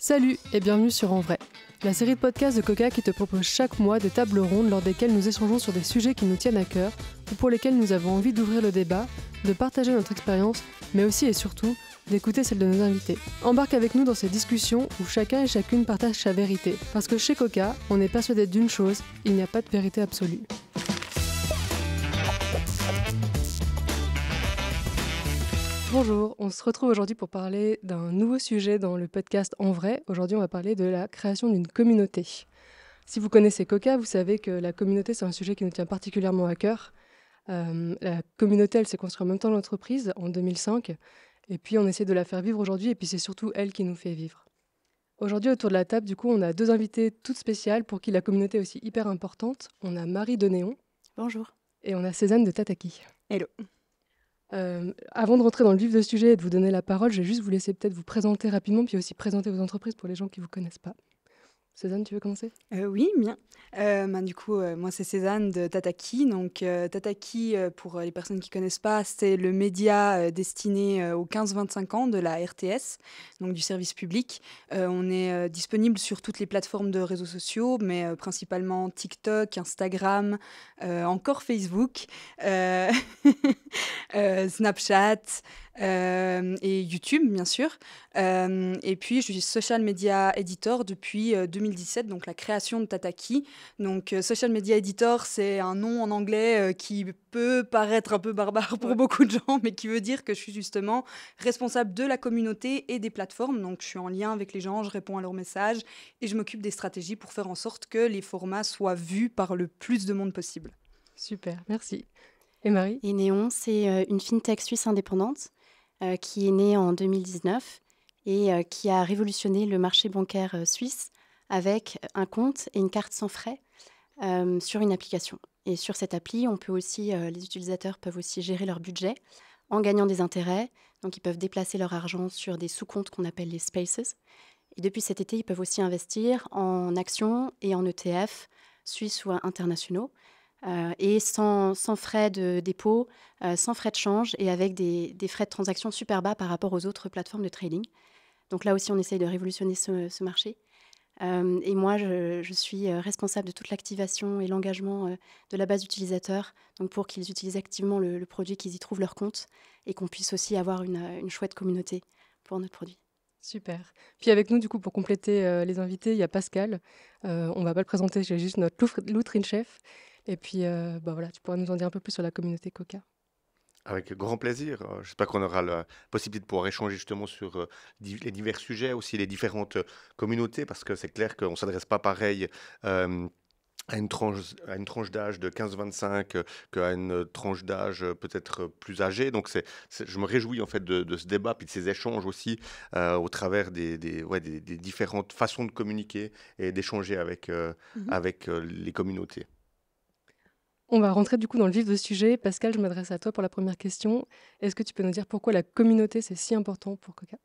Salut et bienvenue sur En Vrai, la série de podcasts de Coca qui te propose chaque mois des tables rondes lors desquelles nous échangeons sur des sujets qui nous tiennent à cœur ou pour lesquels nous avons envie d'ouvrir le débat, de partager notre expérience, mais aussi et surtout d'écouter celle de nos invités. Embarque avec nous dans ces discussions où chacun et chacune partage sa vérité, parce que chez Coca, on est persuadé d'une chose, il n'y a pas de vérité absolue. Bonjour, on se retrouve aujourd'hui pour parler d'un nouveau sujet dans le podcast En Vrai. Aujourd'hui, on va parler de la création d'une communauté. Si vous connaissez Coca, vous savez que la communauté, c'est un sujet qui nous tient particulièrement à cœur. La communauté, elle s'est construite en même temps que l'entreprise, en 2005. Et puis, on essaie de la faire vivre aujourd'hui, et puis c'est surtout elle qui nous fait vivre. Aujourd'hui, autour de la table, du coup, on a deux invités toutes spéciales pour qui la communauté est aussi hyper importante. On a Marie de Néon. Bonjour. Et on a Cézanne de Tataki. Hello. Avant de rentrer dans le vif du sujet et de vous donner la parole, je vais juste vous laisser peut-être vous présenter rapidement, puis aussi présenter vos entreprises pour les gens qui ne vous connaissent pas. Cézanne, tu veux commencer ? Oui, bien. Moi, c'est Cézanne de Tataki. Donc, Tataki, pour les personnes qui ne connaissent pas, c'est le média destiné aux 15-25 ans de la RTS, donc du service public. On est disponible sur toutes les plateformes de réseaux sociaux, mais principalement TikTok, Instagram, encore Facebook, Snapchat et YouTube, bien sûr. Et puis, je suis social media editor depuis 2017, donc la création de Tataki. Donc, social media editor, c'est un nom en anglais qui peut paraître un peu barbare pour beaucoup de gens, mais qui veut dire que je suis justement responsable de la communauté et des plateformes. Donc, je suis en lien avec les gens, je réponds à leurs messages et je m'occupe des stratégies pour faire en sorte que les formats soient vus par le plus de monde possible. Super, merci. Et Marie ? Et Néon, c'est une fintech suisse indépendante qui est née en 2019 et qui a révolutionné le marché bancaire suisse avec un compte et une carte sans frais sur une application. Et sur cette appli, les utilisateurs peuvent aussi gérer leur budget en gagnant des intérêts. Donc, ils peuvent déplacer leur argent sur des sous-comptes qu'on appelle les Spaces. Et depuis cet été, ils peuvent aussi investir en actions et en ETF suisses ou internationaux. Et sans frais de dépôt, sans frais de change et avec des frais de transaction super bas par rapport aux autres plateformes de trading. Donc là aussi, on essaye de révolutionner ce marché. Et moi, je suis responsable de toute l'activation et l'engagement de la base utilisateur, donc pour qu'ils utilisent activement le produit, qu'ils y trouvent leur compte et qu'on puisse aussi avoir une chouette communauté pour notre produit. Super. Puis avec nous, du coup, pour compléter les invités, il y a Pascal. On ne va pas le présenter, j'ai juste notre loutrine chef. Et puis, voilà, tu pourras nous en dire un peu plus sur la communauté Coca. Avec grand plaisir. J'espère qu'on aura la possibilité de pouvoir échanger justement sur les divers sujets, aussi les différentes communautés, parce que c'est clair qu'on ne s'adresse pas pareil à une tranche d'âge de 15-25 qu'à une tranche d'âge peut-être plus âgée. Donc je me réjouis en fait de ce débat puis de ces échanges aussi au travers des différentes façons de communiquer et d'échanger avec les communautés. On va rentrer du coup dans le vif du sujet. Pascal, je m'adresse à toi pour la première question. Est-ce que tu peux nous dire pourquoi la communauté, c'est si important pour Coca ?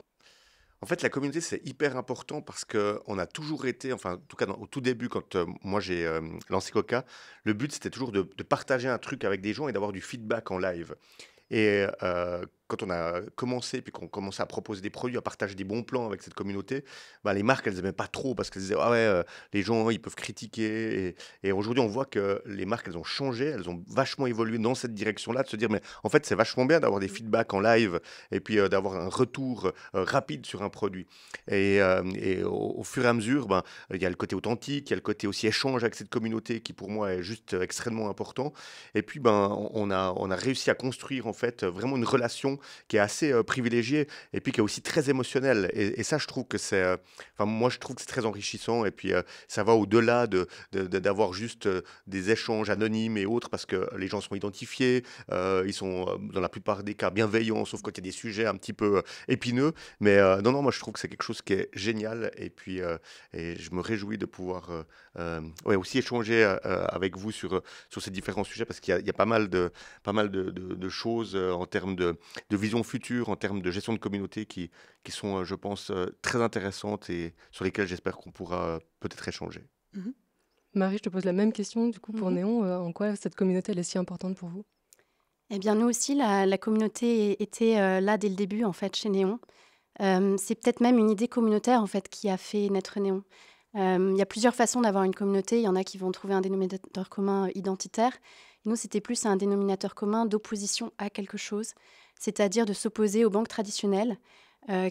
En fait, la communauté, c'est hyper important parce qu'on a toujours été, enfin, en tout cas, au tout début, quand moi j'ai lancé Coca, le but, c'était toujours de partager un truc avec des gens et d'avoir du feedback en live. Et quand on a commencé, puis qu'on commençait à proposer des produits, à partager des bons plans avec cette communauté, bah, les marques, elles n'aimaient pas trop parce qu'elles disaient « Ah ouais, les gens, ils peuvent critiquer. » Et aujourd'hui, on voit que les marques, elles ont changé, elles ont vachement évolué dans cette direction-là, de se dire « Mais en fait, c'est vachement bien d'avoir des feedbacks en live et puis d'avoir un retour rapide sur un produit. » Et au fur et à mesure, ben, il y a le côté authentique, il y a le côté aussi échange avec cette communauté qui, pour moi, est juste extrêmement important. Et puis, ben, on a réussi à construire, en fait, vraiment une relation qui est assez privilégiée et puis qui est aussi très émotionnelle. Et ça, je trouve que moi, je trouve que c'est très enrichissant. Et puis, ça va au-delà d'avoir juste des échanges anonymes et autres parce que les gens sont identifiés, ils sont dans la plupart des cas bienveillants, sauf quand il y a des sujets un petit peu épineux. Mais non, moi, je trouve que c'est quelque chose qui est génial. Et puis, et je me réjouis de pouvoir aussi échanger avec vous sur ces différents sujets parce qu'il y a pas mal de choses en termes de vision future, en termes de gestion de communauté qui sont, je pense, très intéressantes et sur lesquelles j'espère qu'on pourra peut-être échanger. Mhm. Marie, je te pose la même question du coup pour Néon. En quoi cette communauté elle est si importante pour vous ? Eh bien, nous aussi, la communauté était là dès le début, en fait, chez Néon. C'est peut-être même une idée communautaire en fait qui a fait naître Néon. Il y a plusieurs façons d'avoir une communauté. Il y en a qui vont trouver un dénominateur commun identitaire. Nous, c'était plus un dénominateur commun d'opposition à quelque chose, c'est-à-dire de s'opposer aux banques traditionnelles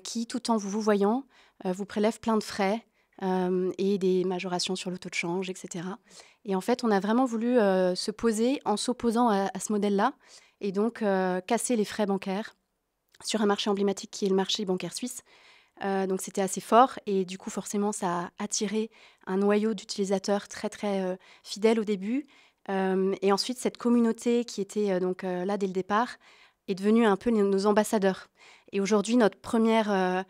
qui, tout en vous voyant, vous prélèvent plein de frais et des majorations sur le taux de change, etc. Et en fait, on a vraiment voulu se poser en s'opposant à ce modèle-là et donc casser les frais bancaires sur un marché emblématique qui est le marché bancaire suisse. Donc c'était assez fort et du coup forcément ça a attiré un noyau d'utilisateurs très très fidèles au début. Et ensuite cette communauté qui était là dès le départ est devenue un peu nos ambassadeurs. Et aujourd'hui notre premier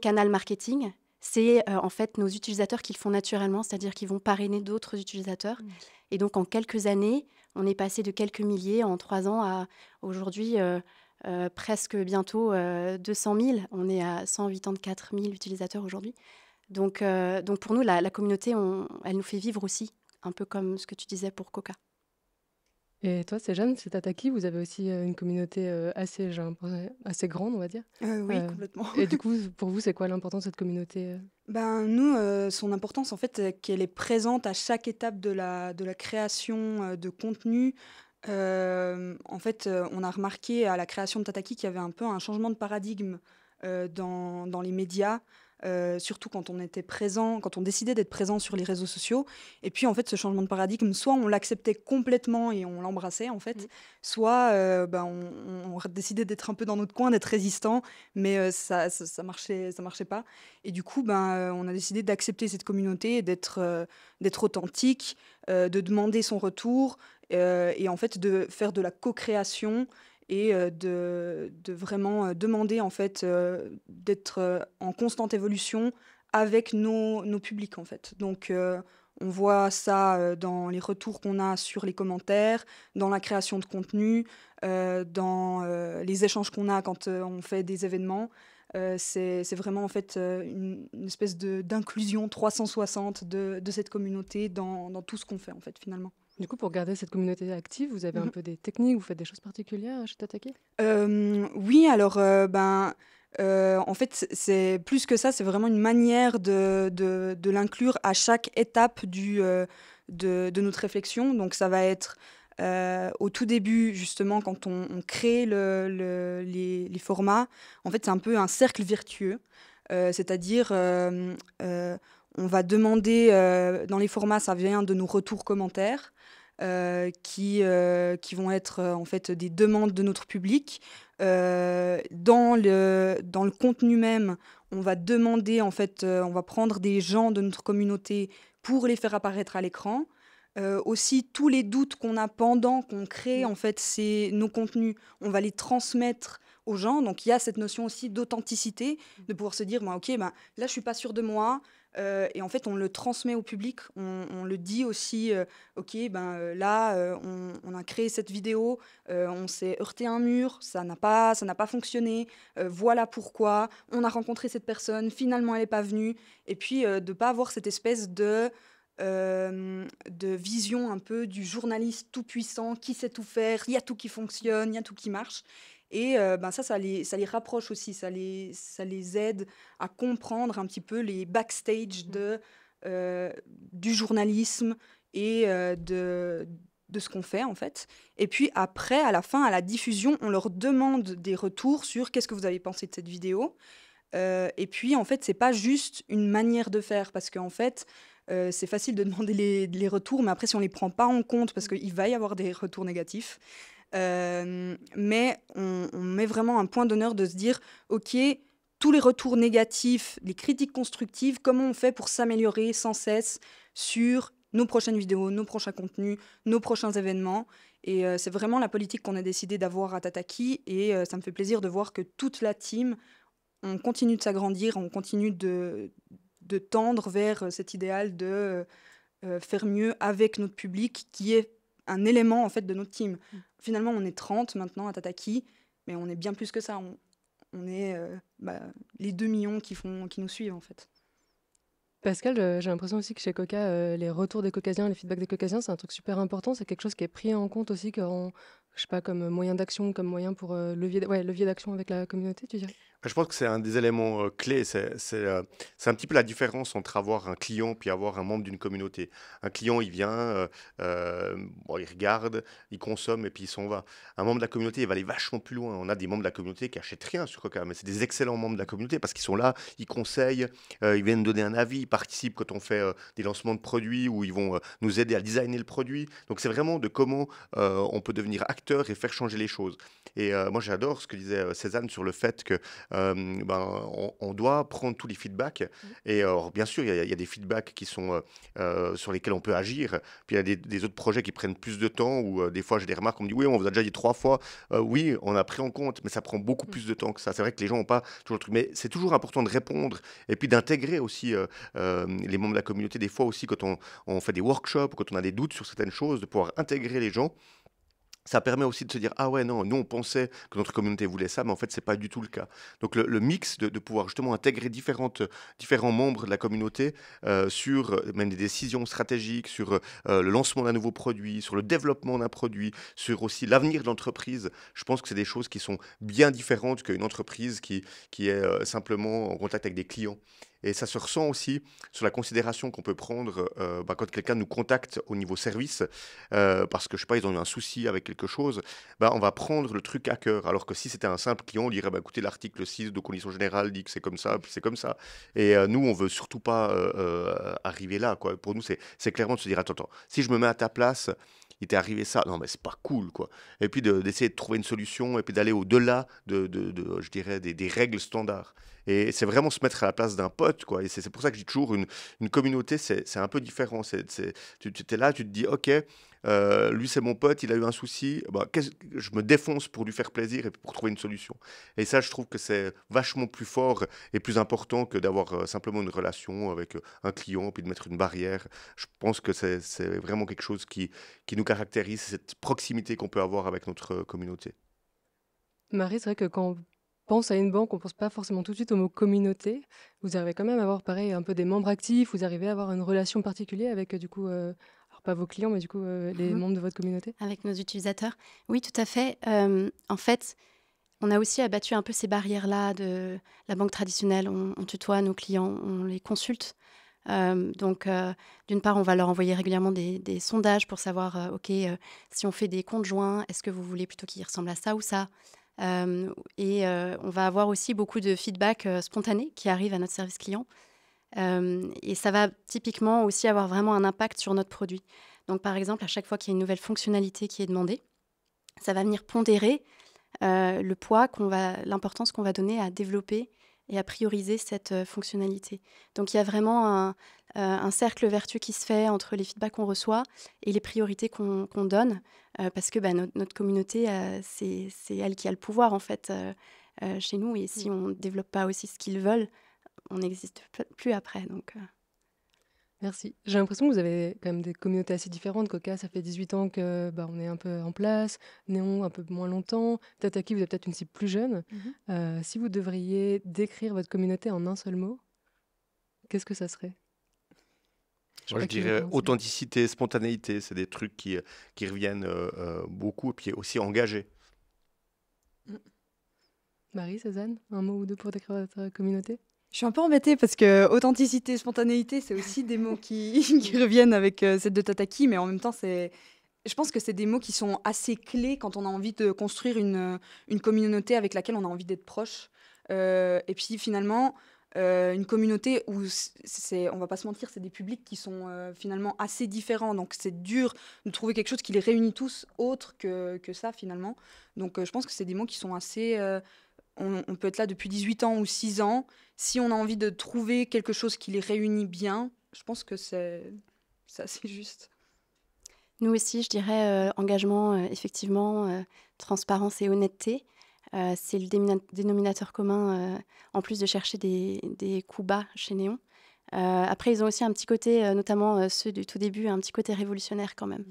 canal marketing, c'est en fait nos utilisateurs qui le font naturellement, c'est-à-dire qu'ils vont parrainer d'autres utilisateurs. Et donc en quelques années, on est passé de quelques milliers en 3 ans à aujourd'hui presque bientôt 200 000. On est à 184 000 utilisateurs aujourd'hui. Donc pour nous, la communauté, elle nous fait vivre aussi, un peu comme ce que tu disais pour Coca. Et toi, Jeanne, c'est Tataki, vous avez aussi une communauté assez grande, on va dire. Oui, complètement. Et du coup, pour vous, c'est quoi l'importance de cette communauté Nous, son importance, en fait, c'est qu'elle est présente à chaque étape de la création de contenu. En fait, on a remarqué à la création de Tataki qu'il y avait un peu un changement de paradigme dans les médias. Surtout quand on était présent, quand on décidait d'être présent sur les réseaux sociaux. Et puis, en fait, ce changement de paradigme, soit on l'acceptait complètement et on l'embrassait, en fait, soit on décidait d'être un peu dans notre coin, d'être résistant, mais ça marchait pas. Et du coup, on a décidé d'accepter cette communauté, d'être authentique, de demander son retour et en fait de faire de la co-création et de vraiment demander en fait d'être en constante évolution avec nos publics en fait. Donc on voit ça dans les retours qu'on a sur les commentaires, dans la création de contenu, dans les échanges qu'on a quand on fait des événements. C'est vraiment en fait une espèce d'inclusion 360 de cette communauté dans tout ce qu'on fait en fait finalement. Du coup, pour garder cette communauté active, vous avez un peu des techniques, vous faites des choses particulières chez Tataki Oui, alors en fait, c'est plus que ça, c'est vraiment une manière de l'inclure à chaque étape de notre réflexion. Donc ça va être au tout début, justement, quand on crée les formats, en fait, c'est un peu un cercle vertueux. C'est-à-dire, on va demander, dans les formats, ça vient de nos retours commentaires, qui vont être en fait des demandes de notre public. Dans le contenu même, on va demander, en fait, on va prendre des gens de notre communauté pour les faire apparaître à l'écran. Aussi, tous les doutes qu'on a pendant qu'on crée en fait, nos contenus, on va les transmettre aux gens. Donc, il y a cette notion aussi d'authenticité, de pouvoir se dire, OK, là, je suis pas sûre de moi. Et en fait, on le transmet au public. On le dit aussi, OK, là, on a créé cette vidéo, on s'est heurté à un mur, ça n'a pas fonctionné. Voilà pourquoi. On a rencontré cette personne, finalement, elle n'est pas venue. Et puis, de ne pas avoir cette espèce de vision un peu du journaliste tout puissant qui sait tout faire, il y a tout qui fonctionne, il y a tout qui marche. Et ça les rapproche aussi, ça les aide à comprendre un petit peu les backstage du journalisme et de ce qu'on fait en fait. Et puis après, à la fin, à la diffusion, on leur demande des retours sur qu'est-ce que vous avez pensé de cette vidéo. Et puis en fait, c'est pas juste une manière de faire, parce qu'en fait, c'est facile de demander les retours, mais après, si on ne les prend pas en compte, parce qu'il va y avoir des retours négatifs, mais on met vraiment un point d'honneur de se dire, OK, tous les retours négatifs, les critiques constructives, comment on fait pour s'améliorer sans cesse sur nos prochaines vidéos, nos prochains contenus, nos prochains événements. Et c'est vraiment la politique qu'on a décidé d'avoir à Tataki, et ça me fait plaisir de voir que toute la team, on continue de s'agrandir, on continue de tendre vers cet idéal de faire mieux avec notre public, qui est un élément en fait de notre team. Finalement, on est 30 maintenant à Tataki, mais on est bien plus que ça. On est les 2 millions qui nous suivent en fait. Pascal, j'ai l'impression aussi que chez Coca, les retours des Caucasiens, les feedbacks des Caucasiens, c'est un truc super important. C'est quelque chose qui est pris en compte aussi je sais pas, comme moyen d'action, comme moyen pour levier d'action avec la communauté, tu dirais? Je pense que c'est un des éléments clés. C'est un petit peu la différence entre avoir un client puis avoir un membre d'une communauté. Un client, il vient, bon, il regarde, il consomme et puis il s'en va. Un membre de la communauté, il va aller vachement plus loin. On a des membres de la communauté qui achètent rien sur Coca, mais c'est des excellents membres de la communauté parce qu'ils sont là, ils conseillent, ils viennent donner un avis, ils participent quand on fait des lancements de produits ou ils vont nous aider à designer le produit. Donc c'est vraiment de comment on peut devenir acteur et faire changer les choses. Et moi, j'adore ce que disait Cézanne sur le fait que on doit prendre tous les feedbacks. Et alors, bien sûr, il y a des feedbacks qui sont sur lesquels on peut agir. Puis il y a des autres projets qui prennent plus de temps où des fois j'ai des remarques, on me dit oui, on vous a déjà dit 3 fois. Oui, on a pris en compte, mais ça prend beaucoup plus de temps que ça. C'est vrai que les gens n'ont pas toujours le truc. Mais c'est toujours important de répondre et puis d'intégrer aussi les membres de la communauté. Des fois aussi, quand on fait des workshops, quand on a des doutes sur certaines choses, de pouvoir intégrer les gens. Ça permet aussi de se dire, ah ouais, non, nous on pensait que notre communauté voulait ça, mais en fait, c'est pas du tout le cas. Donc le mix de pouvoir justement intégrer différents membres de la communauté sur même des décisions stratégiques, sur le lancement d'un nouveau produit, sur le développement d'un produit, sur aussi l'avenir de l'entreprise, je pense que c'est des choses qui sont bien différentes qu'une entreprise qui est simplement en contact avec des clients. Et ça se ressent aussi sur la considération qu'on peut prendre quand quelqu'un nous contacte au niveau service, parce que, je sais pas, ils ont eu un souci avec quelque chose, on va prendre le truc à cœur. Alors que si c'était un simple client, on dirait, écoutez, l'article 6 de conditions générales dit que c'est comme ça, puis c'est comme ça. Et nous, on veut surtout pas arriver là, quoi. Pour nous, c'est clairement de se dire, attends, si je me mets à ta place, il t'est arrivé ça, non mais c'est pas cool, quoi. Et puis d'essayer de trouver une solution et puis d'aller au-delà je dirais, des règles standards. Et c'est vraiment se mettre à la place d'un pote, quoi. Et c'est pour ça que je dis toujours, une communauté, c'est un peu différent. Tu es là, tu te dis, ok, lui c'est mon pote, il a eu un souci, je me défonce pour lui faire plaisir et pour trouver une solution. Et ça, je trouve que c'est vachement plus fort et plus important que d'avoir simplement une relation avec un client, puis de mettre une barrière. Je pense que c'est vraiment quelque chose qui nous caractérise, cette proximité qu'on peut avoir avec notre communauté. Marie, c'est vrai que quand on pense à une banque, on pense pas forcément tout de suite au mot communauté. Vous arrivez quand même à avoir, pareil, un peu des membres actifs. Vous arrivez à avoir une relation particulière avec, du coup, alors pas vos clients, mais du coup, les Mhm. membres de votre communauté. Avec nos utilisateurs. Oui, tout à fait. En fait, on a aussi abattu un peu ces barrières-là de la banque traditionnelle. On tutoie nos clients, on les consulte. Donc, d'une part, on va leur envoyer régulièrement des sondages pour savoir, OK, si on fait des comptes joints, est-ce que vous voulez plutôt qu'ils ressemblent à ça ou ça? Et on va avoir aussi beaucoup de feedback spontané qui arrive à notre service client. Et ça va typiquement aussi avoir vraiment un impact sur notre produit. Donc, par exemple, à chaque fois qu'il y a une nouvelle fonctionnalité qui est demandée, ça va venir pondérer le poids l'importance qu'on va donner à développer et à prioriser cette fonctionnalité. Donc, il y a vraiment un cercle vertueux qui se fait entre les feedbacks qu'on reçoit et les priorités qu'on donne, parce que notre communauté, c'est elle qui a le pouvoir, en fait, chez nous. Et si on ne développe pas aussi ce qu'ils veulent, on n'existe plus après. Donc, Merci. J'ai l'impression que vous avez quand même des communautés assez différentes. Coca, ça fait 18 ans que on est un peu en place. Néon, un peu moins longtemps. Tataki, vous êtes peut-être une cible plus jeune. Si vous devriez décrire votre communauté en un seul mot, qu'est-ce que ça serait? Je sais Moi, pas je qui veut dirais commencer. authenticité, spontanéité, c'est des trucs qui reviennent beaucoup, et puis aussi engagés. Marie, Cézanne, un mot ou deux pour décrire votre communauté? Je suis un peu embêtée parce que authenticité, spontanéité, c'est aussi des mots qui, qui reviennent avec celle de Tataki, mais en même temps, je pense que c'est des mots qui sont assez clés quand on a envie de construire une communauté avec laquelle on a envie d'être proche. Et puis finalement, une communauté où on va pas se mentir, c'est des publics qui sont finalement assez différents. Donc c'est dur de trouver quelque chose qui les réunit tous autre que ça finalement. Donc je pense que c'est des mots qui sont assez... on peut être là depuis 18 ans ou 6 ans. Si on a envie de trouver quelque chose qui les réunit bien, je pense que c'est assez juste. nous aussi, je dirais engagement, effectivement, transparence et honnêteté. C'est le dénominateur commun, en plus de chercher des coups bas chez Néon. Après, ils ont aussi un petit côté, notamment ceux du tout début, un petit côté révolutionnaire quand même,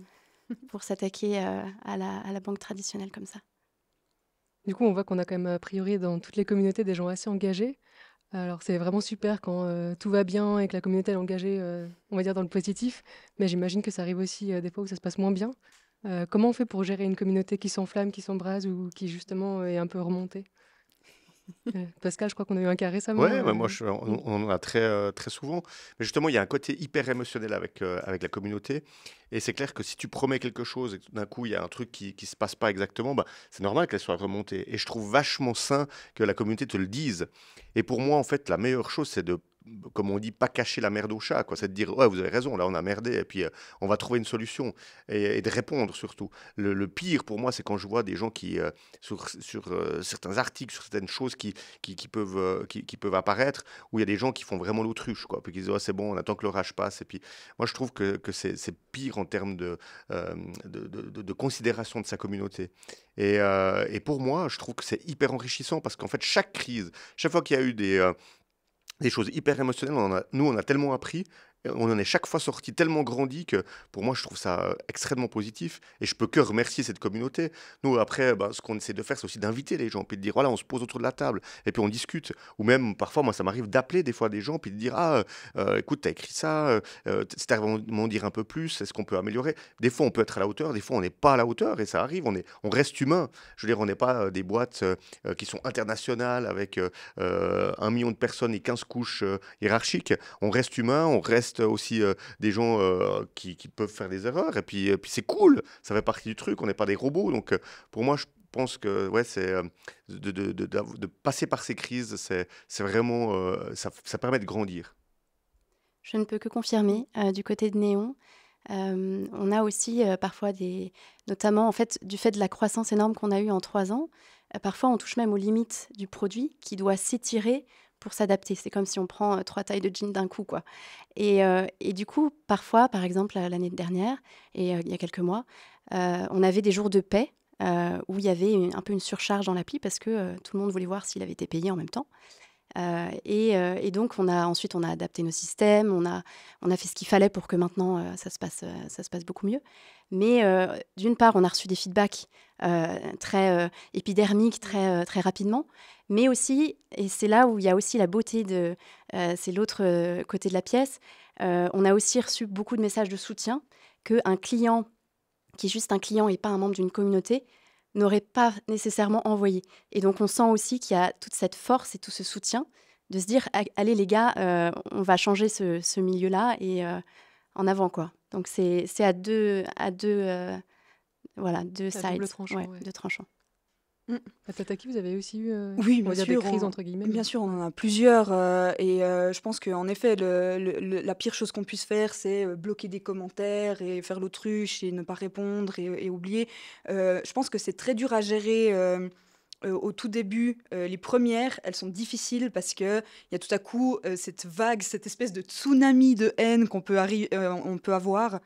pour s'attaquer à la banque traditionnelle comme ça. Du coup, on voit qu'on a quand même, a priori, dans toutes les communautés, des gens assez engagés. Alors, c'est vraiment super quand tout va bien et que la communauté elle est engagée, on va dire, dans le positif. Mais j'imagine que ça arrive aussi des fois où ça se passe moins bien. Comment on fait pour gérer une communauté qui s'enflamme, qui s'embrase ou qui, justement, est un peu remontée? Pascal, je crois qu'on a eu un cas récemment. Ouais, bah, moi, on en a très souvent. Mais justement, il y a un côté hyper émotionnel avec la communauté. Et c'est clair que si tu promets quelque chose et que tout d'un coup, il y a un truc qui se passe pas exactement, bah, c'est normal qu'elle soit remontée. Et je trouve vachement sain que la communauté te le dise. Et pour moi, en fait, la meilleure chose, c'est de, comme on dit, pas cacher la merde au chat, quoi. C'est de dire, ouais, vous avez raison, là, on a merdé, et puis on va trouver une solution. Et de répondre surtout. Le pire pour moi, c'est quand je vois des gens qui, sur certains articles, sur certaines choses qui peuvent apparaître, où il y a des gens qui font vraiment l'autruche, quoi. Puis qui disent, oh, c'est bon, on attend que l'orage passe. Et puis, moi, je trouve que c'est pire en termes de considération de sa communauté. Et pour moi, je trouve que c'est hyper enrichissant parce qu'en fait, chaque crise, chaque fois qu'il y a eu des choses hyper émotionnelles, nous, on a tellement appris. On en est chaque fois sorti tellement grandi que pour moi, je trouve ça extrêmement positif et je peux que remercier cette communauté. Nous, après, bah, ce qu'on essaie de faire, c'est aussi d'inviter les gens, puis de dire voilà, on se pose autour de la table et puis on discute. Ou même, parfois, moi, ça m'arrive d'appeler des fois des gens, puis de dire ah, écoute, t'as écrit ça, c'est à m'en dire un peu plus, est-ce qu'on peut améliorer? Des fois, on peut être à la hauteur, des fois, on n'est pas à la hauteur et ça arrive, on reste humain. Je veux dire, on n'est pas des boîtes qui sont internationales avec 1 million de personnes et 15 couches hiérarchiques. On reste humain, on reste aussi des gens qui peuvent faire des erreurs. Et puis c'est cool, ça fait partie du truc, on n'est pas des robots. Donc pour moi, je pense que ouais, c'est de passer par ces crises, c'est vraiment, ça permet de grandir. Je ne peux que confirmer du côté de Néon. On a aussi parfois notamment en fait, du fait de la croissance énorme qu'on a eue en 3 ans, parfois on touche même aux limites du produit qui doit s'étirer pour s'adapter. C'est comme si on prend 3 tailles de jeans d'un coup, quoi. Et du coup, parfois, par exemple, l'année dernière et il y a quelques mois, on avait des jours de paie où il y avait un peu une surcharge dans l'appli parce que tout le monde voulait voir s'il avait été payé en même temps. Et donc, ensuite, on a adapté nos systèmes, on a fait ce qu'il fallait pour que maintenant, ça se passe beaucoup mieux. Mais d'une part, on a reçu des feedbacks très épidermiques, très rapidement. Mais aussi, et c'est là où il y a aussi la beauté c'est l'autre côté de la pièce, on a aussi reçu beaucoup de messages de soutien qu'un client, qui est juste un client et pas un membre d'une communauté, n'aurait pas nécessairement envoyé. Et donc, on sent aussi qu'il y a toute cette force et tout ce soutien de se dire, allez les gars, on va changer ce milieu-là et en avant, quoi. Donc, c'est voilà, deux À double sides, tranchant, ouais. deux tranchants. À Tataki, vous avez aussi eu Oui, on bien va dire sûr. des crises, entre guillemets. Bien sûr, on en a plusieurs. Et je pense qu'en effet, la pire chose qu'on puisse faire, c'est bloquer des commentaires et faire l'autruche et ne pas répondre et oublier. Je pense que c'est très dur à gérer. Au tout début, les premières, elles sont difficiles parce qu'il y a tout à coup cette vague, cette espèce de tsunami de haine on peut avoir.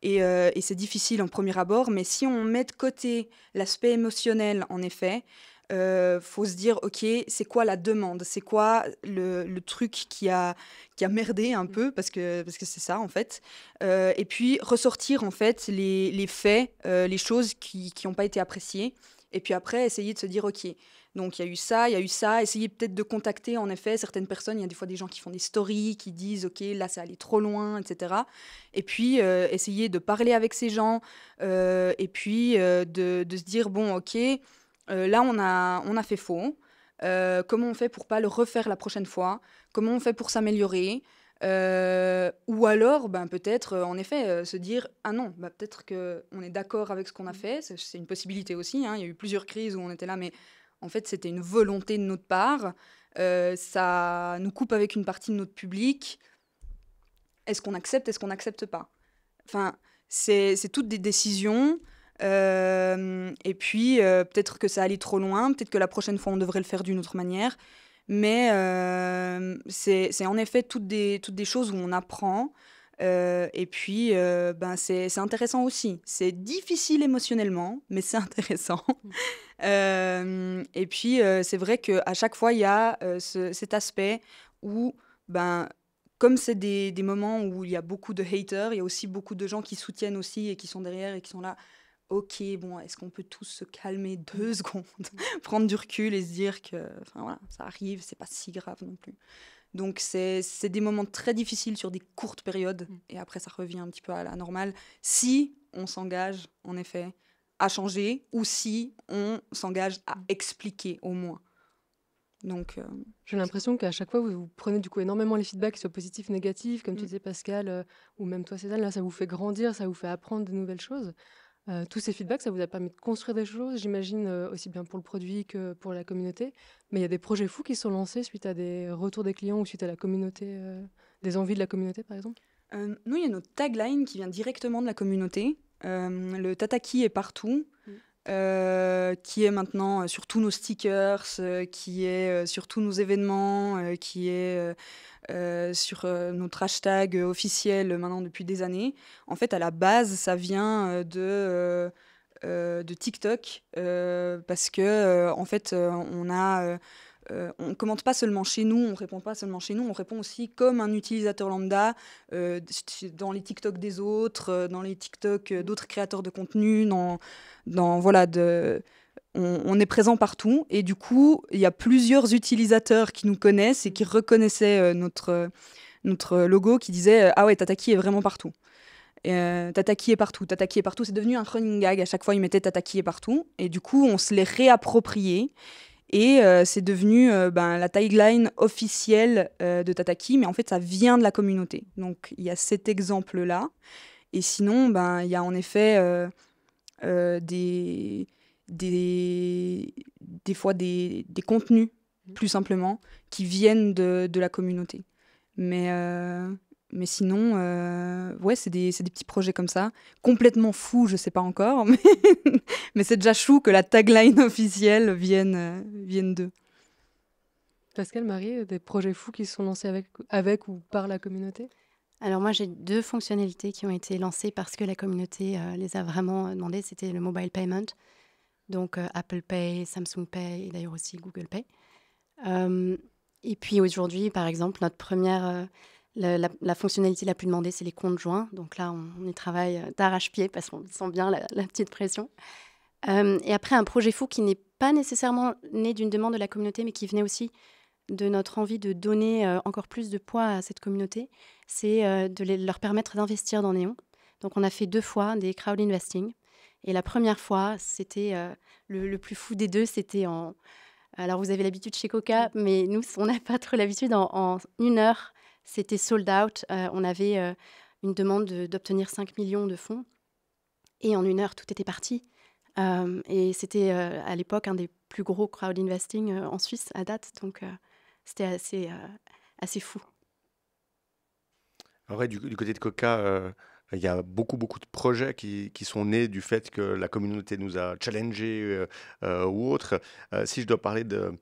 Et c'est difficile en premier abord, mais si on met de côté l'aspect émotionnel, en effet, faut se dire, ok, c'est quoi la demande? C'est quoi le truc qui a merdé un peu? Parce que c'est ça, en fait. Et puis, ressortir, en fait, les faits, les choses qui n'ont pas été appréciées. Et puis après, essayer de se dire, ok, donc il y a eu ça, essayer peut-être de contacter en effet certaines personnes. Il y a des fois des gens qui font des stories, qui disent, ok, là, c'est allé trop loin, etc. Et puis, essayer de parler avec ces gens, et puis de se dire, bon, ok, là, on a fait faux. Comment on fait pour pas le refaire la prochaine fois? Comment on fait pour s'améliorer? Ou alors, ben, peut-être, en effet, se dire ah non, bah, peut-être qu'on est d'accord avec ce qu'on a fait. C'est une possibilité aussi, hein. Il y a eu plusieurs crises où on était là, mais en fait, c'était une volonté de notre part. Ça nous coupe avec une partie de notre public. Est-ce qu'on accepte? Est-ce qu'on n'accepte pas? Enfin, c'est toutes des décisions. Et puis, peut-être que ça allait trop loin. Peut-être que la prochaine fois, on devrait le faire d'une autre manière. Mais c'est en effet toutes des choses où on apprend. Et puis, ben, c'est intéressant aussi. C'est difficile émotionnellement, mais c'est intéressant. Et puis, c'est vrai qu'à chaque fois, il y a cet aspect où, ben, comme c'est des moments où il y a beaucoup de haters, il y a aussi beaucoup de gens qui soutiennent aussi et qui sont derrière et qui sont là. Ok, bon, est-ce qu'on peut tous se calmer 2 secondes, prendre du recul et se dire que, enfin voilà, ça arrive, c'est pas si grave non plus. Donc c'est des moments très difficiles sur des courtes périodes et après ça revient un petit peu à la normale si on s'engage en effet à changer ou si on s'engage à expliquer au moins. Donc, J'ai l'impression qu'à chaque fois, vous prenez du coup énormément les feedbacks, qu'ils soient positifs, négatifs, comme tu mm. disais Pascal, ou même toi Cézanne, là ça vous fait grandir, ça vous fait apprendre de nouvelles choses. Tous ces feedbacks, ça vous a permis de construire des choses, j'imagine, aussi bien pour le produit que pour la communauté. Mais il y a des projets fous qui sont lancés suite à des retours des clients ou suite à la communauté, des envies de la communauté par exemple. Nous, il y a notre tagline qui vient directement de la communauté. Le tataki est partout, qui est maintenant sur tous nos stickers, qui est sur tous nos événements, qui est sur notre hashtag officiel maintenant depuis des années. En fait, à la base, ça vient de TikTok, parce que en fait, on commente pas seulement chez nous, on répond pas seulement chez nous, on répond aussi comme un utilisateur lambda dans les TikTok des autres, dans les TikTok d'autres créateurs de contenu, voilà, on est présent partout et du coup, il y a plusieurs utilisateurs qui nous connaissent et qui reconnaissaient notre logo, qui disaient ah ouais, Tataki est vraiment partout. Tataki est partout, Tataki est partout, c'est devenu un running gag. À chaque fois, ils mettaient Tataki est partout et du coup, on se l'est réapproprié. Et c'est devenu la tagline officielle de Tataki, mais en fait, ça vient de la communauté. Donc, il y a cet exemple-là. Et sinon, il y a en effet des fois des contenus, plus simplement, qui viennent de la communauté. Mais sinon, ouais, c'est des petits projets comme ça. Complètement fous, je sais pas encore, mais c'est déjà chou que la tagline officielle vienne d'eux. Pascal, Marie, des projets fous qui se sont lancés avec ou par la communauté? Alors moi, j'ai 2 fonctionnalités qui ont été lancées parce que la communauté les a vraiment demandées. C'était le mobile payment, donc Apple Pay, Samsung Pay et d'ailleurs aussi Google Pay. Et puis aujourd'hui, par exemple, notre première, la fonctionnalité la plus demandée, c'est les comptes joints. Donc là, on y travaille d'arrache-pied parce qu'on sent bien la petite pression. Et après, un projet fou qui n'est pas nécessairement né d'une demande de la communauté, mais qui venait aussi de notre envie de donner encore plus de poids à cette communauté, c'est de leur permettre d'investir dans Néon. Donc on a fait 2 fois des crowd investing. Et la première fois, c'était le plus fou des deux, c'était en... Alors vous avez l'habitude chez Coca, mais nous, on n'a pas trop l'habitude. En 1 heure, c'était sold out. On avait une demande d'obtenir 5 millions de fonds. Et en 1 heure, tout était parti. Et c'était à l'époque un des plus gros crowd investing en Suisse à date. Donc c'était assez fou. En vrai, du côté de Coca, il y a beaucoup, beaucoup de projets qui sont nés du fait que la communauté nous a challengés ou autre. Si je dois parler de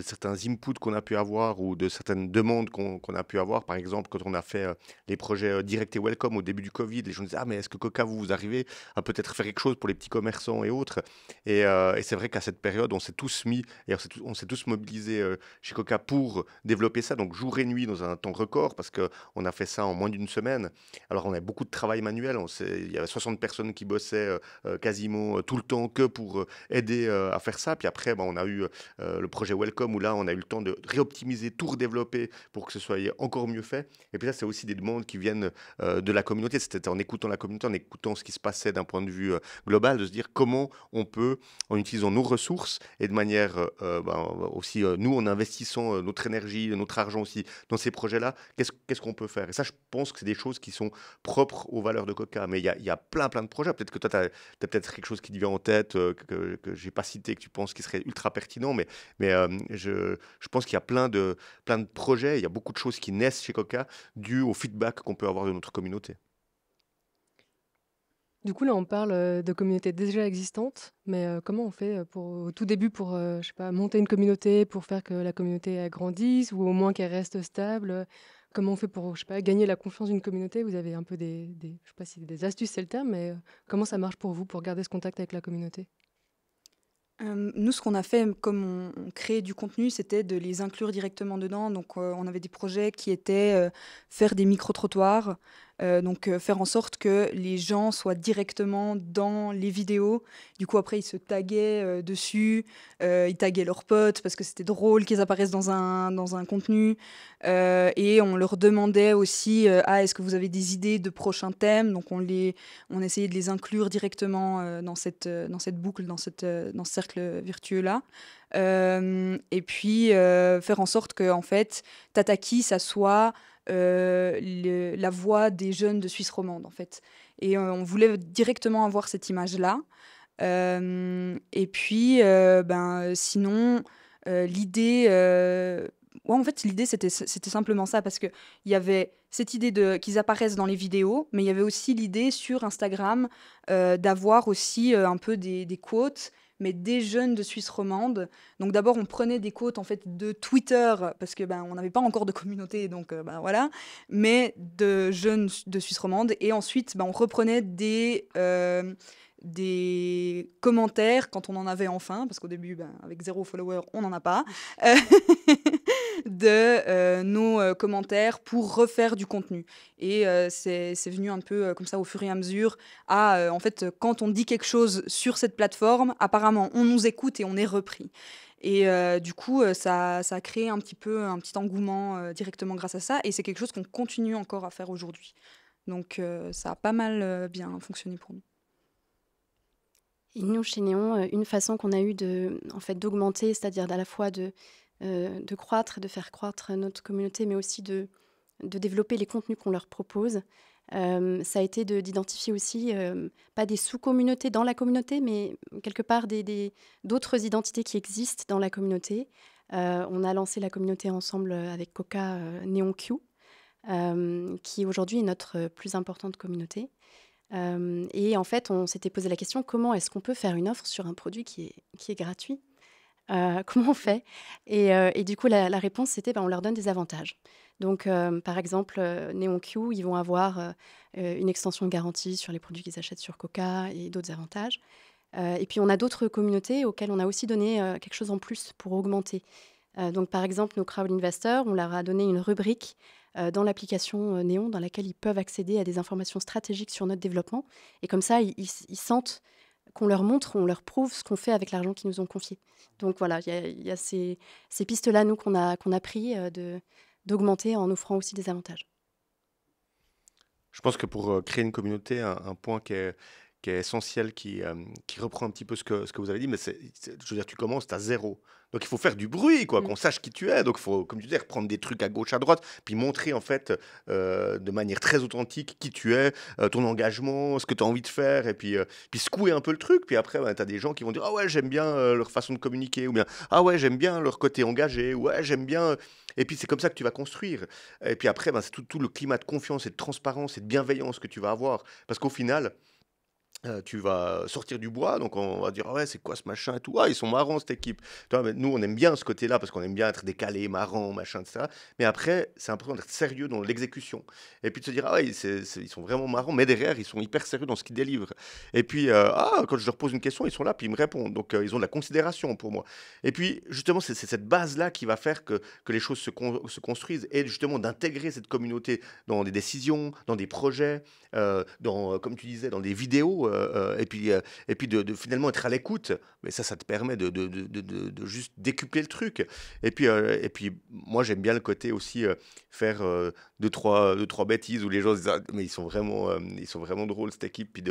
certains inputs qu'on a pu avoir ou de certaines demandes qu'on a pu avoir, par exemple, quand on a fait les projets Direct et Welcome au début du Covid, les gens disaient ah mais est-ce que Coca vous arrivez à peut-être faire quelque chose pour les petits commerçants et autres. Et c'est vrai qu'à cette période, on s'est tous mis et on s'est tous mobilisés chez Coca pour développer ça, donc jour et nuit dans un temps record parce que on a fait ça en moins d'une semaine. Alors, on avait beaucoup de travail manuel. Il y avait 60 personnes qui bossaient quasiment tout le temps que pour aider à faire ça. Puis après, on a eu le projet Welcome où là, on a eu le temps de réoptimiser, tout redévelopper pour que ce soit encore mieux fait. Et puis là, c'est aussi des demandes qui viennent de la communauté. C'était en écoutant la communauté, en écoutant ce qui se passait d'un point de vue global, de se dire comment on peut, en utilisant nos ressources et de manière aussi, nous, en investissant notre énergie, notre argent aussi dans ces projets-là, qu'est-ce qu'on peut faire. Et ça, je pense que c'est des choses qui sont propres aux valeurs de Coca. Mais il y a plein de projets. Peut-être que toi, tu as peut-être quelque chose qui te vient en tête que je n'ai pas cité, que tu penses qui serait ultra pertinent. Mais je pense qu'il y a plein de projets. Il y a beaucoup de choses qui naissent chez Coca dues au feedback qu'on peut avoir de notre communauté. Du coup, là, on parle de communautés déjà existantes, mais comment on fait au tout début pour, je sais pas, monter une communauté, pour faire que la communauté elle grandisse ou au moins qu'elle reste stable? Comment on fait pour, je sais pas, gagner la confiance d'une communauté? Vous avez un peu je sais pas si des astuces, c'est le terme, mais comment ça marche pour vous pour garder ce contact avec la communauté? Nous, ce qu'on a fait, comme on créait du contenu, c'était de les inclure directement dedans. Donc, on avait des projets qui étaient faire des micro-trottoirs Donc faire en sorte que les gens soient directement dans les vidéos. Du coup, après, ils se taguaient dessus, ils taguaient leurs potes parce que c'était drôle qu'ils apparaissent dans un contenu. Et on leur demandait aussi, est-ce que vous avez des idées de prochains thèmes? Donc on essayait de les inclure directement dans cette boucle, dans ce cercle vertueux-là. Et puis faire en sorte que en fait, Tataki, ça soit la voix des jeunes de Suisse romande, en fait. Et on voulait directement avoir cette image-là. Et puis, sinon, l'idée... ouais, en fait, l'idée, c'était simplement ça, parce qu'il y avait cette idée qu'ils apparaissent dans les vidéos, mais il y avait aussi l'idée sur Instagram d'avoir aussi un peu des quotes, mais des jeunes de Suisse romande. Donc d'abord, on prenait des quotes en fait de Twitter, parce que on n'avait pas encore de communauté, donc voilà, mais de jeunes de Suisse romande. Et ensuite, on reprenait des commentaires quand on en avait enfin, parce qu'au début, avec 0 follower, on n'en a pas, euh, de nos commentaires pour refaire du contenu. Et c'est venu un peu comme ça au fur et à mesure. En fait, quand on dit quelque chose sur cette plateforme, apparemment, on nous écoute et on est repris. Et du coup, ça a créé un petit engouement directement grâce à ça. Et c'est quelque chose qu'on continue encore à faire aujourd'hui. Donc, ça a pas mal bien fonctionné pour nous. Et nous, chez Néon, une façon qu'on a eu d'augmenter, c'est-à-dire à la fois de croître, de faire croître notre communauté, mais aussi de développer les contenus qu'on leur propose, ça a été d'identifier aussi, pas des sous-communautés dans la communauté, mais quelque part d'autres identités qui existent dans la communauté. On a lancé la communauté ensemble avec Coca Néon Q, qui aujourd'hui est notre plus importante communauté. Et en fait, on s'était posé la question, comment est-ce qu'on peut faire une offre sur un produit qui est gratuit? Comment on fait? Et du coup, la réponse, c'était on leur donne des avantages. Donc, par exemple, NeonQ, ils vont avoir une extension de garantie sur les produits qu'ils achètent sur Coca et d'autres avantages. Et puis, on a d'autres communautés auxquelles on a aussi donné quelque chose en plus pour augmenter. Donc, par exemple, nos crowd investors, on leur a donné une rubrique dans l'application Néon dans laquelle ils peuvent accéder à des informations stratégiques sur notre développement. Et comme ça, ils sentent qu'on leur montre, on leur prouve ce qu'on fait avec l'argent qu'ils nous ont confié. Donc voilà, il y a ces pistes-là, nous, qu'on a pris d'augmenter en offrant aussi des avantages. Je pense que pour créer une communauté, un point qui est essentiel, qui reprend un petit peu ce que vous avez dit, mais je veux dire, tu commences, tu as zéro. Donc il faut faire du bruit, quoi, qu'on sache qui tu es. Donc il faut, comme tu disais, reprendre des trucs à gauche, à droite, puis montrer en fait de manière très authentique qui tu es, ton engagement, ce que tu as envie de faire, et puis secouer un peu le truc. Puis après, tu as des gens qui vont dire, ah ouais, j'aime bien leur façon de communiquer, ou bien, ah ouais, j'aime bien leur côté engagé, ouais, j'aime bien. Et puis c'est comme ça que tu vas construire. Et puis après, c'est tout le climat de confiance et de transparence et de bienveillance que tu vas avoir. Parce qu'au final, tu vas sortir du bois, donc on va dire, ah ouais, c'est quoi ce machin et tout, ah, ils sont marrants cette équipe. Tu vois, mais nous, on aime bien ce côté-là parce qu'on aime bien être décalé, marrant, machin, etc. Mais après, c'est important d'être sérieux dans l'exécution. Et puis de se dire, ah ouais, ils sont vraiment marrants, mais derrière, ils sont hyper sérieux dans ce qu'ils délivrent. Et puis, quand je leur pose une question, ils sont là, puis ils me répondent. Donc, ils ont de la considération pour moi. Et puis, justement, c'est cette base-là qui va faire que les choses se construisent et justement d'intégrer cette communauté dans des décisions, dans des projets, comme tu disais, dans des vidéos. Et puis de finalement être à l'écoute, mais ça te permet de juste décupler le truc. Et puis moi j'aime bien le côté aussi faire deux trois bêtises où les gens se disent, ah, mais ils sont vraiment drôles cette équipe. Puis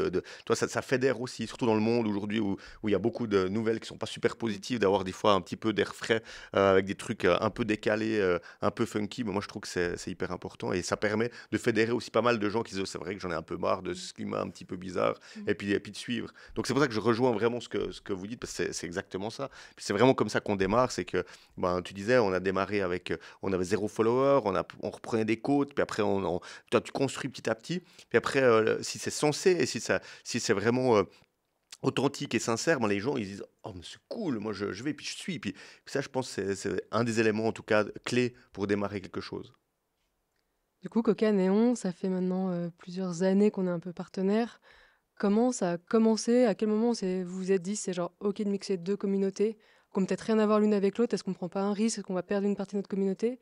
toi ça fédère aussi, surtout dans le monde aujourd'hui où il y a beaucoup de nouvelles qui sont pas super positives, d'avoir des fois un petit peu d'air frais avec des trucs un peu décalés, un peu funky. Mais moi je trouve que c'est hyper important et ça permet de fédérer aussi pas mal de gens qui disent, c'est vrai que j'en ai un peu marre de ce climat un petit peu bizarre. Et puis de suivre. Donc c'est pour ça que je rejoins vraiment ce que vous dites, parce que c'est exactement ça. Puis c'est vraiment comme ça qu'on démarre, c'est que, tu disais, on a démarré avec, on avait 0 follower, on reprenait des côtes, puis après, toi, tu construis petit à petit, puis après, si c'est censé, et si c'est vraiment authentique et sincère, les gens, ils disent, oh, mais c'est cool, moi, je vais, puis je suis. Puis ça, je pense que c'est un des éléments, en tout cas, clés pour démarrer quelque chose. Du coup, Coca Néon, ça fait maintenant plusieurs années qu'on est un peu partenaire. Comment ça a commencé? À quel moment vous vous êtes dit, c'est genre, OK de mixer deux communautés, qui ont peut-être rien à voir l'une avec l'autre? Est-ce qu'on prend pas un risque? Est-ce qu'on va perdre une partie de notre communauté?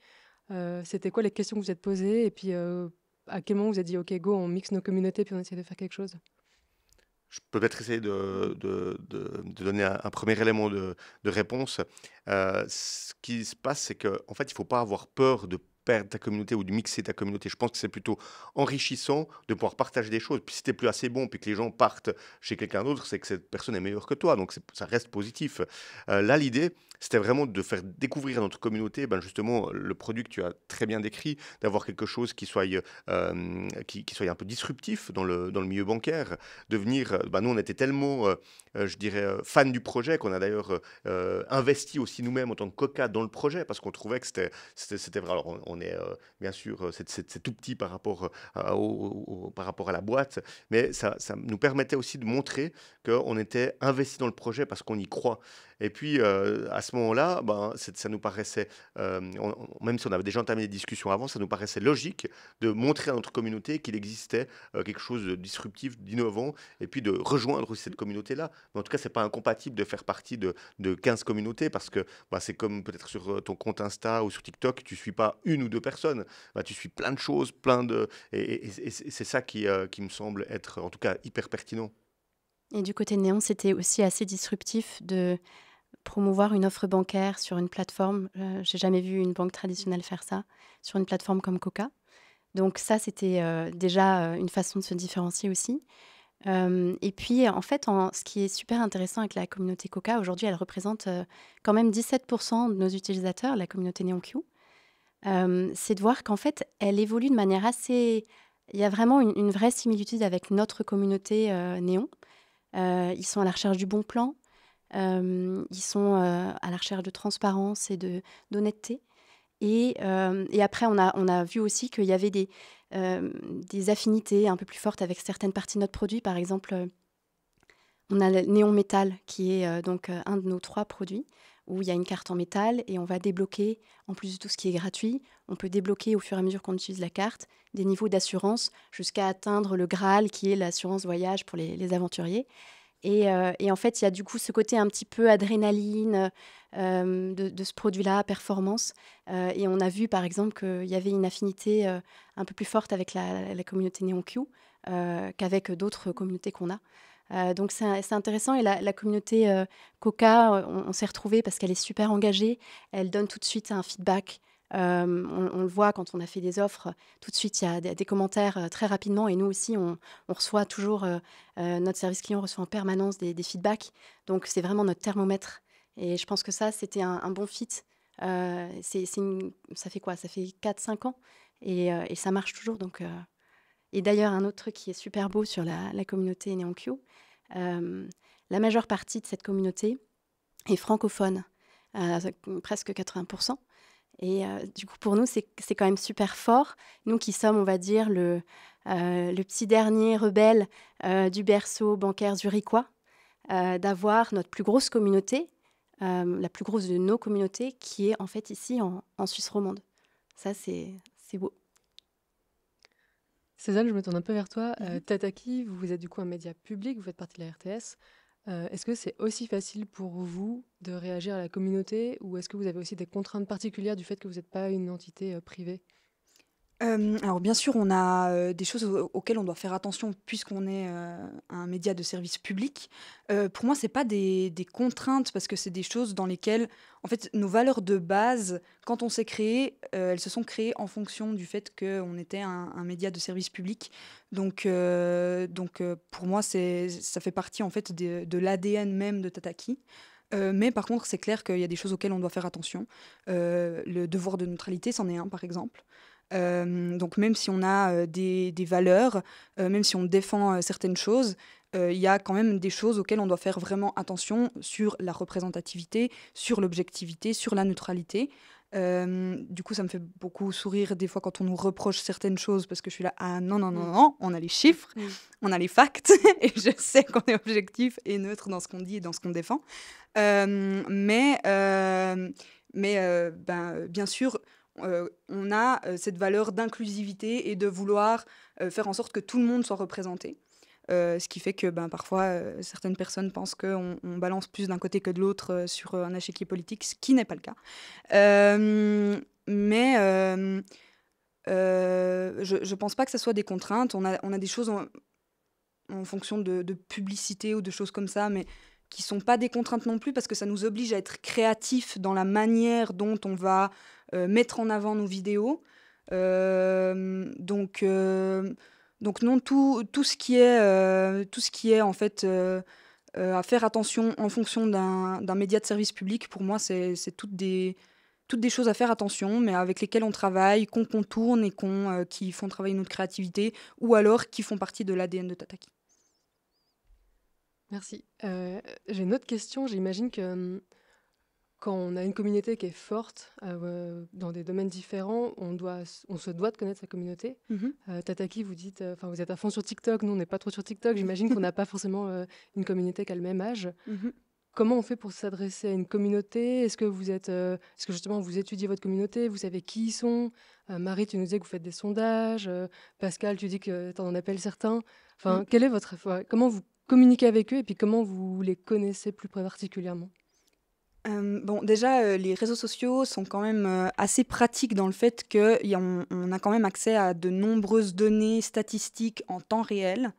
C'était quoi les questions que vous êtes posées? Et puis, à quel moment vous avez dit, OK, go, on mixe nos communautés, puis on essaie de faire quelque chose? Je peux peut-être essayer de donner un premier élément de réponse. Ce qui se passe, c'est qu'en fait, il ne faut pas avoir peur de perdre ta communauté ou de mixer ta communauté. Je pense que c'est plutôt enrichissant de pouvoir partager des choses. Puis si tu plus assez bon, puis que les gens partent chez quelqu'un d'autre, c'est que cette personne est meilleure que toi. Donc ça reste positif. Là, l'idée, c'était vraiment de faire découvrir à notre communauté, ben justement, le produit que tu as très bien décrit, d'avoir quelque chose qui soit un peu disruptif dans le milieu bancaire, de venir, bah, nous on était tellement, je dirais, fans du projet qu'on a d'ailleurs investi aussi nous-mêmes en tant que Coca dans le projet parce qu'on trouvait que c'était vrai. Alors on est bien sûr, c'est tout petit par rapport, par rapport à la boîte, mais ça nous permettait aussi de montrer qu'on était investi dans le projet parce qu'on y croit. Et puis à ce moment-là, ben, ça nous paraissait, même si on avait déjà entamé des discussions avant, ça nous paraissait logique de montrer à notre communauté qu'il existait quelque chose de disruptif, d'innovant, et puis de rejoindre aussi cette communauté-là. Mais en tout cas, c'est pas incompatible de faire partie de 15 communautés, parce que bah, c'est comme peut-être sur ton compte Insta ou sur TikTok, tu suis pas une ou deux personnes, bah, tu suis plein de choses, et c'est ça qui me semble être en tout cas hyper pertinent. Et du côté de Néon, c'était aussi assez disruptif de promouvoir une offre bancaire sur une plateforme. J'ai jamais vu une banque traditionnelle faire ça, sur une plateforme comme Coca. Donc ça, c'était déjà une façon de se différencier aussi. Et puis, en fait, ce qui est super intéressant avec la communauté Coca, aujourd'hui, elle représente quand même 17% de nos utilisateurs, la communauté NeonQ. C'est de voir qu'en fait, elle évolue de manière assez... Il y a vraiment une vraie similitude avec notre communauté Néon. Ils sont à la recherche du bon plan, ils sont à la recherche de transparence et d'honnêteté. Et après, on a vu aussi qu'il y avait des affinités un peu plus fortes avec certaines parties de notre produit. Par exemple, on a le néon métal qui est donc un de nos 3 produits où il y a une carte en métal et on va débloquer, en plus de tout ce qui est gratuit, on peut débloquer au fur et à mesure qu'on utilise la carte des niveaux d'assurance jusqu'à atteindre le Graal qui est l'assurance voyage pour les aventuriers. Et en fait, il y a du coup ce côté un petit peu adrénaline de ce produit-là, performance. Et on a vu par exemple qu'il y avait une affinité un peu plus forte avec la communauté NeonQ qu'avec d'autres communautés qu'on a. Donc c'est intéressant. Et la communauté Coca, on s'est retrouvés parce qu'elle est super engagée. Elle donne tout de suite un feedback. On le voit quand on a fait des offres, tout de suite il y a des commentaires très rapidement. Et nous aussi, on reçoit toujours, notre service client reçoit en permanence des feedbacks. Donc c'est vraiment notre thermomètre. Et je pense que ça, c'était un bon fit. Ça fait quoi? Ça fait 4-5 ans et ça marche toujours. Donc, et d'ailleurs, un autre truc qui est super beau sur la communauté NeonQ, la majeure partie de cette communauté est francophone, presque 80%. Et du coup, pour nous, c'est quand même super fort. Nous qui sommes, on va dire, le petit dernier rebelle du berceau bancaire zurichois, d'avoir notre plus grosse communauté, la plus grosse de nos communautés, qui est en fait ici en Suisse romande. Ça, c'est beau. Cézanne, je me tourne un peu vers toi. Tataki, vous êtes du coup un média public, vous faites partie de la RTS. Est-ce que c'est aussi facile pour vous de réagir à la communauté ou est-ce que vous avez aussi des contraintes particulières du fait que vous n'êtes pas une entité privée? Alors bien sûr, on a des choses auxquelles on doit faire attention puisqu'on est un média de service public. Pour moi, c'est pas des contraintes parce que c'est des choses dans lesquelles, en fait, nos valeurs de base, quand on s'est créé, elles se sont créées en fonction du fait qu'on était un média de service public. Donc pour moi, ça fait partie en fait de l'ADN même de Tataki. Mais par contre, c'est clair qu'il y a des choses auxquelles on doit faire attention. Le devoir de neutralité, c'en est un, par exemple. Donc même si on a des valeurs, même si on défend certaines choses, il y a quand même des choses auxquelles on doit faire vraiment attention sur la représentativité, sur l'objectivité, sur la neutralité. Du coup, ça me fait beaucoup sourire des fois quand on nous reproche certaines choses parce que je suis là, ah non, non, non, non, on a les chiffres, on a les facts et je sais qu'on est objectif et neutre dans ce qu'on dit et dans ce qu'on défend. Bien sûr, on a cette valeur d'inclusivité et de vouloir faire en sorte que tout le monde soit représenté. Ce qui fait que parfois, certaines personnes pensent qu'on balance plus d'un côté que de l'autre sur un échiquier politique, ce qui n'est pas le cas. Mais Je pense pas que ça soit des contraintes. On a des choses en fonction de publicité ou de choses comme ça, mais qui sont pas des contraintes non plus parce que ça nous oblige à être créatifs dans la manière dont on va mettre en avant nos vidéos. Donc non, tout ce qui est en fait à faire attention en fonction d'un média de service public, pour moi, c'est toutes des choses à faire attention, mais avec lesquelles on travaille, qu'on contourne et qui font travailler notre créativité, ou alors qui font partie de l'ADN de Tataki. Merci. J'ai une autre question. J'imagine que quand on a une communauté qui est forte dans des domaines différents, on se doit de connaître sa communauté. Tataki, vous dites, vous êtes à fond sur TikTok. Nous, on n'est pas trop sur TikTok. J'imagine qu'on n'a pas forcément une communauté qui a le même âge. Comment on fait pour s'adresser à une communauté? Est-ce que justement vous étudiez votre communauté? Vous savez qui ils sont? Marie, tu nous disais que vous faites des sondages. Pascal, tu dis que tu en appelles certains. Mm. Quel est comment vous communiquez avec eux et puis comment vous les connaissez plus particulièrement? Bon, déjà, les réseaux sociaux sont quand même assez pratiques dans le fait qu'on a quand même accès à de nombreuses données statistiques en temps réel.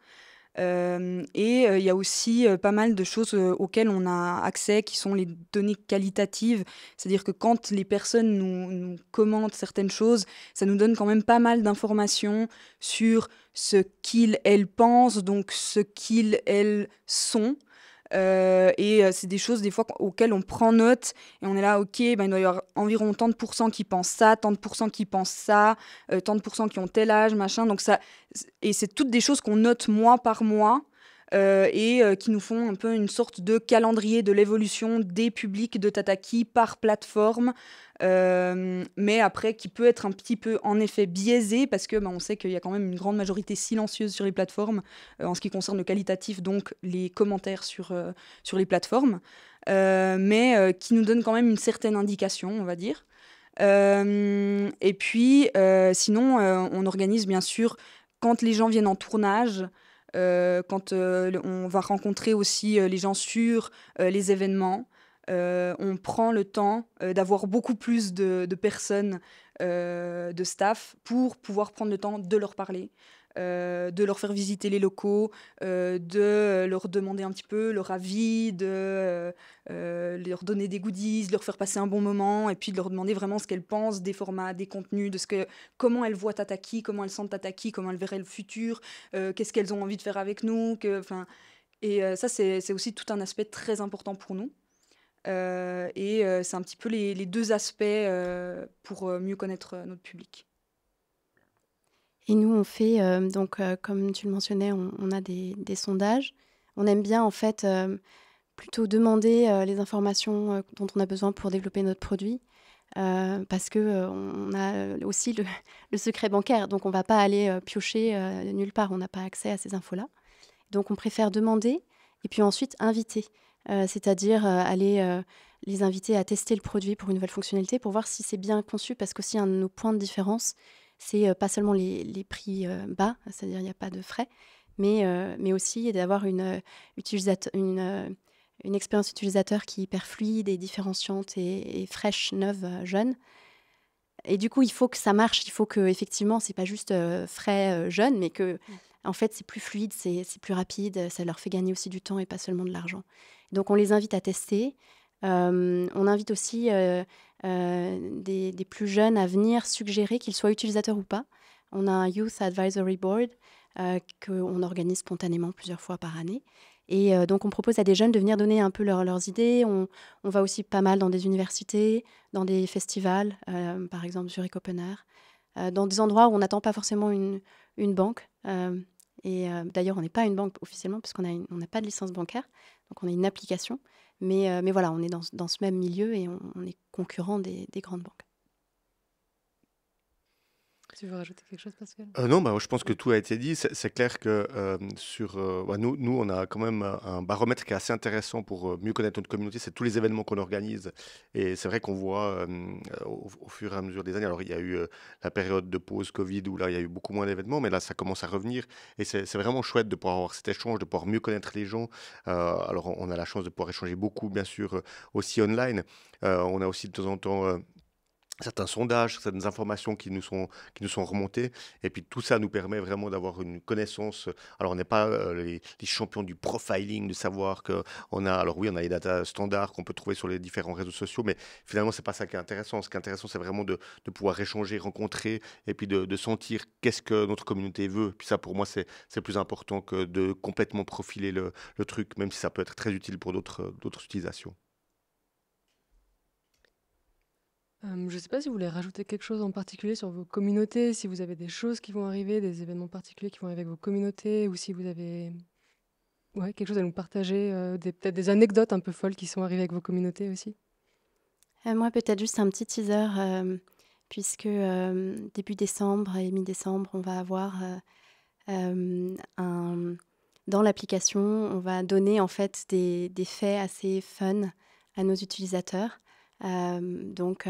Il y a aussi pas mal de choses auxquelles on a accès, qui sont les données qualitatives. C'est-à-dire que quand les personnes nous commentent certaines choses, ça nous donne quand même pas mal d'informations sur ce qu'ils, elles pensent, donc ce qu'ils, elles sont. C'est des choses des fois auxquelles on prend note et on est là, ok, ben, il doit y avoir environ tant de pourcents qui pensent ça, tant de pourcents qui pensent ça, tant de pourcents qui ont tel âge, machin. Donc c'est toutes des choses qu'on note mois par mois qui nous font un peu une sorte de calendrier de l'évolution des publics de Tataki par plateforme, mais après qui peut être un petit peu en effet biaisé parce que on sait qu'il y a quand même une grande majorité silencieuse sur les plateformes en ce qui concerne le qualitatif, donc les commentaires sur les plateformes, mais qui nous donne quand même une certaine indication, on va dire. Sinon, on organise bien sûr quand les gens viennent en tournage. Quand on va rencontrer aussi les gens sur les événements, on prend le temps d'avoir beaucoup plus de personnes, de staff, pour pouvoir prendre le temps de leur parler, de leur faire visiter les locaux, de leur demander un petit peu leur avis, de leur donner des goodies, de leur faire passer un bon moment, et puis de leur demander vraiment ce qu'elles pensent des formats, des contenus, comment elles voient Tataki, comment elles sentent Tataki, comment elles verraient le futur, qu'est-ce qu'elles ont envie de faire avec nous. Ça, c'est aussi tout un aspect très important pour nous. C'est un petit peu les deux aspects pour mieux connaître notre public. Et nous, on fait, comme tu le mentionnais, on a des sondages. On aime bien, en fait, plutôt demander les informations dont on a besoin pour développer notre produit, parce qu'on a aussi le secret bancaire. Donc, on ne va pas aller piocher nulle part. On n'a pas accès à ces infos-là. Donc, on préfère demander et puis ensuite inviter. C'est-à-dire aller les inviter à tester le produit pour une nouvelle fonctionnalité pour voir si c'est bien conçu, parce qu'aussi un de nos points de différence, c'est pas seulement les prix bas, c'est-à-dire il n'y a pas de frais, mais aussi d'avoir une expérience utilisateur qui est hyper fluide et différenciante et fraîche, neuve, jeune. Et du coup, il faut que ça marche, il faut que effectivement, c'est pas juste frais, jeune, mais que en fait, c'est plus fluide, c'est plus rapide, ça leur fait gagner aussi du temps et pas seulement de l'argent. Donc, on les invite à tester. On invite aussi des plus jeunes à venir suggérer, qu'ils soient utilisateurs ou pas. On a un Youth Advisory Board qu'on organise spontanément plusieurs fois par année. Et donc, on propose à des jeunes de venir donner un peu leurs idées. On va aussi pas mal dans des universités, dans des festivals, par exemple Zurich Open Air, dans des endroits où on n'attend pas forcément une banque. D'ailleurs, on n'est pas une banque officiellement, puisqu'on n'a pas de licence bancaire. Donc, on a une application. Mais voilà, on est dans ce même milieu et on est concurrent des grandes banques. Tu veux rajouter quelque chose, Pascal? Non, je pense que tout a été dit. C'est clair que nous, on a quand même un baromètre qui est assez intéressant pour mieux connaître notre communauté. C'est tous les événements qu'on organise. Et c'est vrai qu'on voit au fur et à mesure des années. Alors, il y a eu la période de pause Covid où là, il y a eu beaucoup moins d'événements, mais là, ça commence à revenir. Et c'est vraiment chouette de pouvoir avoir cet échange, de pouvoir mieux connaître les gens. Alors, on a la chance de pouvoir échanger beaucoup, bien sûr, aussi online. On a aussi de temps en temps certains sondages, certaines informations qui nous sont remontées. Et puis tout ça nous permet vraiment d'avoir une connaissance. Alors on n'est pas les champions du profiling, de savoir que on a. Alors oui, on a les data standards qu'on peut trouver sur les différents réseaux sociaux, mais finalement c'est pas ça qui est intéressant. Ce qui est intéressant, c'est vraiment de pouvoir échanger, rencontrer, et puis de sentir qu'est-ce que notre communauté veut. Puis ça, pour moi, c'est plus important que de complètement profiler le truc, même si ça peut être très utile pour d'autres utilisations. Je ne sais pas si vous voulez rajouter quelque chose en particulier sur vos communautés, si vous avez des choses qui vont arriver, des événements particuliers qui vont arriver avec vos communautés, ou si vous avez ouais, quelque chose à nous partager, peut-être des anecdotes un peu folles qui sont arrivées avec vos communautés aussi. Moi, peut-être juste un petit teaser, puisque début décembre et mi-décembre, on va avoir dans l'application, on va donner en fait des faits assez fun à nos utilisateurs, donc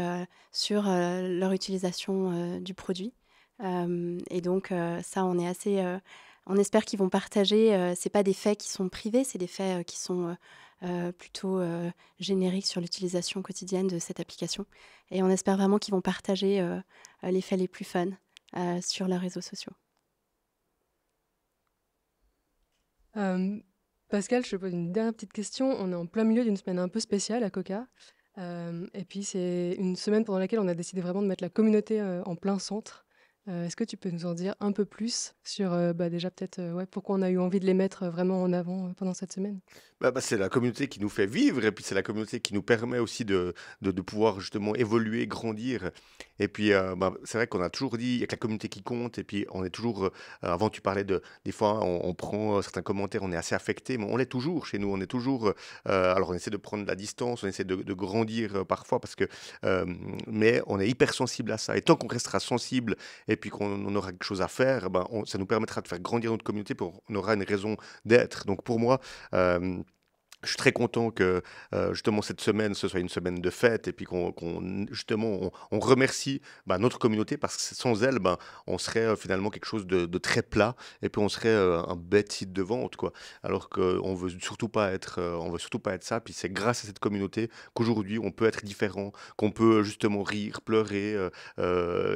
sur leur utilisation du produit. Et donc ça, on espère qu'ils vont partager. C'est pas des faits qui sont privés, c'est des faits qui sont plutôt génériques sur l'utilisation quotidienne de cette application. Et on espère vraiment qu'ils vont partager les faits les plus fun sur leurs réseaux sociaux. Pascal, je te pose une dernière petite question. On est en plein milieu d'une semaine un peu spéciale à Coca. Et puis, c'est une semaine pendant laquelle on a décidé vraiment de mettre la communauté en plein centre. Est-ce que tu peux nous en dire un peu plus sur déjà peut-être ouais, pourquoi on a eu envie de les mettre vraiment en avant pendant cette semaine? C'est la communauté qui nous fait vivre et puis c'est la communauté qui nous permet aussi de pouvoir justement évoluer, grandir. Et puis c'est vrai qu'on a toujours dit, il y a que la communauté qui compte et puis on est toujours, avant tu parlais des fois on prend certains commentaires, on est assez affecté, mais on l'est toujours chez nous, on est toujours, alors on essaie de prendre de la distance, on essaie de grandir parfois parce que, euh, mais on est hyper sensible à ça. Et tant qu'on restera sensible et puis qu'on aura quelque chose à faire, ça nous permettra de faire grandir notre communauté, puis on aura une raison d'être. Donc pour moi, euh, je suis très content que justement cette semaine, ce soit une semaine de fête et puis justement on remercie notre communauté parce que sans elle, on serait finalement quelque chose de très plat et puis on serait un bête site de vente quoi. Alors on veut surtout pas être ça. Puis c'est grâce à cette communauté qu'aujourd'hui on peut être différent, qu'on peut justement rire, pleurer,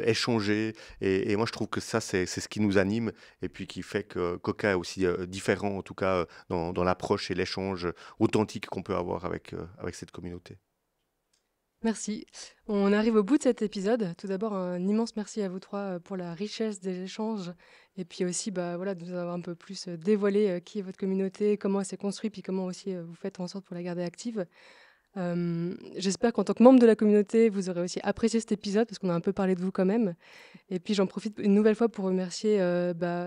échanger. Et moi je trouve que ça c'est ce qui nous anime et puis qui fait que Coca est aussi différent en tout cas dans l'approche et l'échange authentique qu'on peut avoir avec cette communauté. Merci. On arrive au bout de cet épisode. Tout d'abord, un immense merci à vous trois pour la richesse des échanges et puis aussi voilà, de nous avoir un peu plus dévoilé qui est votre communauté, comment elle s'est construite, puis comment aussi vous faites en sorte pour la garder active. J'espère qu'en tant que membre de la communauté, vous aurez aussi apprécié cet épisode parce qu'on a un peu parlé de vous quand même. Et puis j'en profite une nouvelle fois pour remercier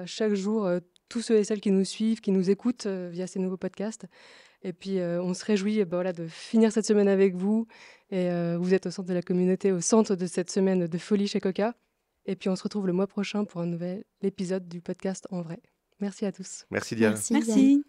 chaque jour tous ceux et celles qui nous suivent, qui nous écoutent via ces nouveaux podcasts. Et puis on se réjouit voilà, de finir cette semaine avec vous. Et vous êtes au centre de la communauté, au centre de cette semaine de folie chez Coca. Et puis on se retrouve le mois prochain pour un nouvel épisode du podcast En Vrai. Merci à tous. Merci Diane. Merci. Merci.